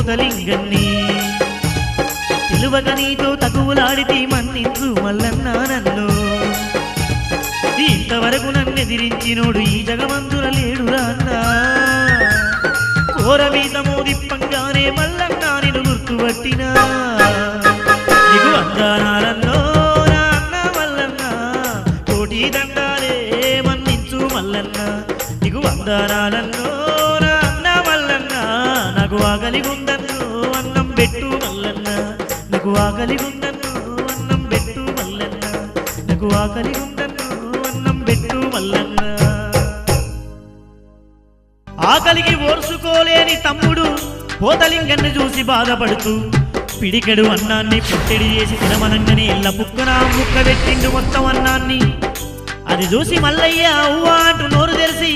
పోతలింగన్ని తెలువక నీతో తగువులాడితే మన్నించు మల్లన్న నన్ను ఇంతవరకు నన్నెదిరించినోడు ఈ జగమంతుల లేడురా అన్నా కోరమీతమో దిప్పంగానే మల్లన్న నిన్ను గుర్తుపట్టినా నీకు వందనాలన్నో నా అన్న మల్లన్న కోటి దండాలే మన్నించు మల్లన్న నీకు వందనాలన్నో నా అన్న మల్లన్న నాకు ఆకలిగుందన్ను అన్నం పెట్టు మల్లన్న నాకు ఆకలిగుందన్ను అన్నం పెట్టు మల్లన్న నాకు ఆకలిగుందన్ను అన్నం పెట్టు మల్లన్న ఆకలికి ఓర్చుకోలేని తమ్ముడు పోతలింగన్ని చూసి బాధపడుతూ పిడికెడు అన్నాన్ని పుట్టెడి చేసి తినమనంగానే ఎల్ల పుక్కన ముక్క పెట్టిండు మొత్తం అన్నాన్ని అది చూసి మల్లయ్య అవ్వ అంటూ నోరు తెరిసి